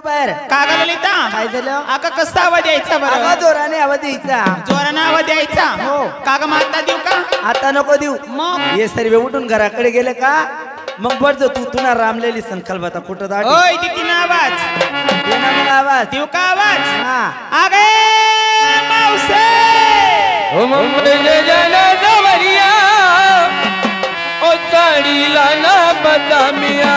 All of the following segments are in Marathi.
बाहेर कागा ललिता काय झालं? आका कसा आवाज यायचा अगं बरं जोराने आवाज द्यायचा. जोरानं आवाज यायचा हो. कागा माता देऊ का आता नको देऊ. मग हे सर्व उठून घराकडे गेले का मग बरं तू तुला रामलेली संकल्पता कुठं दाट ओय दिती ना आवाज दे ना मग आवाज देऊ का आवाज हा आगे मावसे ओ मुंबई जला जवरिया ओ साडीला ना बदामिया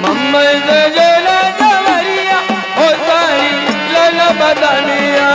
मुंबई जला जवरिया ओ साडीला ना बदामिया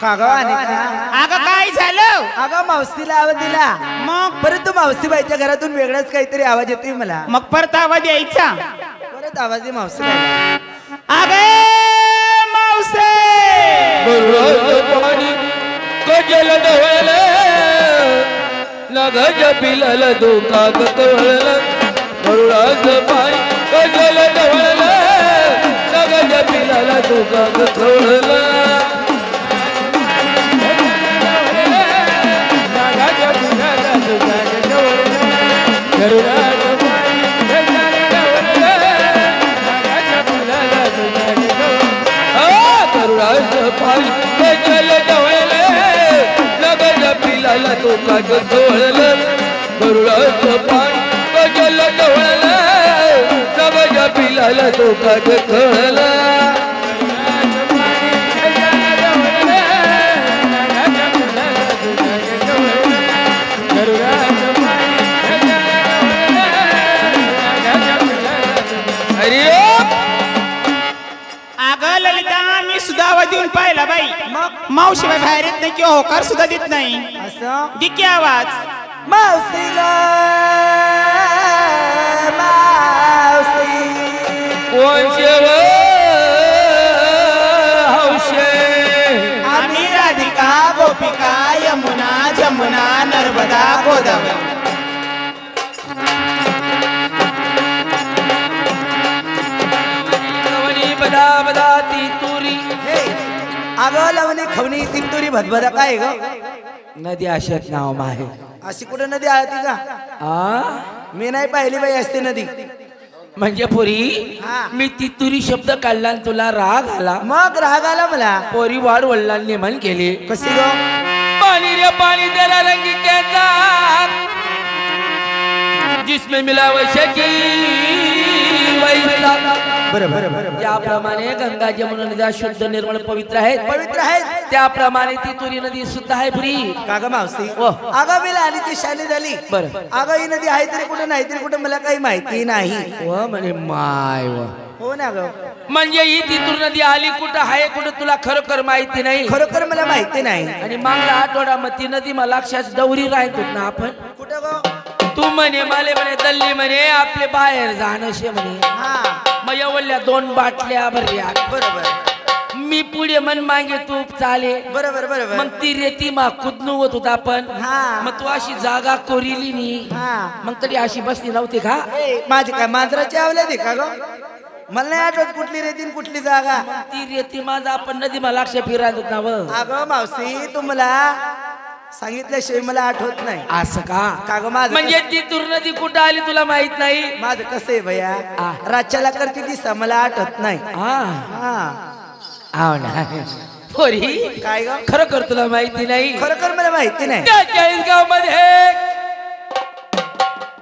आगा काय झालं अगं मावशीला आवाज दिला मग परंतु मावशीबाईच्या घरातून वेगळाच काहीतरी आवाज येतोय मला. मग परत आवाज यायचा परत आवाज दे मावशीबाईला. आगे मावसे पाणी कजल डोळलं नगज पिलल धोका गतवळलं बरुळाचं पाणी कजल डोळलं नगज पिलल धोका गतवळलं पाणी कजल डोळलं नगज पिलल धोका गतवळलं बरुळाचं पाणी कजल डोळलं नगज पिलल धोका गतवळलं देऊन पाहिला बाई मग मावशी बाई बाहेर येत नाही किंवा होकार सुद्धा देत नाही असं दिकी आवाज मावशी ग मावशी कोण शेव हौशे आम्ही राधिका गोपिका यमुना जमुना नर्मदा गोदावरी बदा बदा ती तुरी अगं लवणी खवणी तिंतुरी भदभदा काय ग नदी अशात नाव माहे अशी कुठे नदी आहे का? मी नाही पाहिली बाई असते नदी म्हणजे पोरी हा. मी तितुरी शब्द काढला आणि तुला राग आला मग राग आला मला. पोरी वाढ वडिलांनी म्हण केली कशी ग पानी रे पानी तेरा रंग कैसा जिसमें मिला वो शकी ज्याप्रमाणे गंगा जमुना नद्या शुद्ध निर्मळ पवित्र आहेत त्याप्रमाणे ती तुरी नदी शुद्ध आहे पुरी का ग मावशी अगं मी लहानीची शाली झाली बरं अगं ही नदी आहे तरी कुठं नाही तरी कुठं मला काही माहिती नाही. व म्हणे माय व हो ना ग म्हणजे ही तितूर नदी आली कुठं आहे कुठं तुला खरोखर माहिती नाही खरोखर मला माहिती नाही. आणि मागला आठवडा मग ती नदी मला अक्षात दौरी राहत होत ना आपण कुठं ग तू म्हणे माले म्हणे दल्ली म्हणे आपले बाहेर जाणं शे म्हणे हा मग एवढल्या 2 बाटल्या भरल्या बरोबर मी पुढे मन मागे तू चाले बरोबर बरोबर मग ती रेती मा कुदनू होत होता आपण हा. मग तू अशी जागा कोरिली नी हा मग तरी अशी बसली नव्हती का माझी काय मांजराची आवल्या दे का ग मला नाही आठवत कुठली रेतीन कुठली जागा. ती रेती माझा आपण नदी मला लक्ष फिरायला होत ना व अगं मावशी तुम्हाला सांगितल्याशिवाय मला आठवत नाही. असं का ग माझं म्हणजे ती दूर नदी कुठं आली तुला माहित नाही. माझं कसं आहे भैया रातच्याला करते दिसा मला आठवत नाही. हा हा हो ना होरी काय ग खरं कर तुला माहिती नाही खरोखर मला माहिती नाही त्या चाळीसगाव मध्ये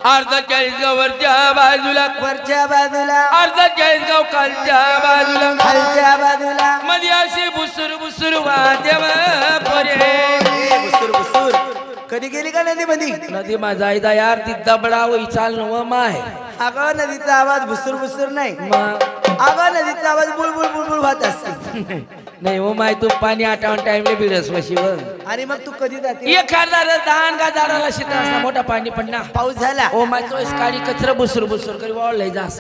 अर्धा चाळीसगाव वरच्या बाजूला वरच्या बाजूला अर्धा चाळीसगाव खालच्या बाजूला खालच्या बाजूला मध्ये अशी बुसुर बुसुर वाद्यव पोरे ए, बुसूर बुसूर कधी गेली का नदी मध्ये नदी माझा आयदा यार ती दबडा वही चाल नव माय अगं नदीचा आवाज भुसूर भुसूर नाही मग अगं नदीचा आवाज बुलबुल बुलबुल वाहत असते नाही हो माय तू पाणी आटावून टाइमले बिडस वशीवर आणि मग तू कधी जाते एखादा दान का झाडाला शिता मोठा पाणी पडणार पाऊस झाला ओ माय तो काळी कचरा बुसुर बुसुर करी वाळलंय जास्त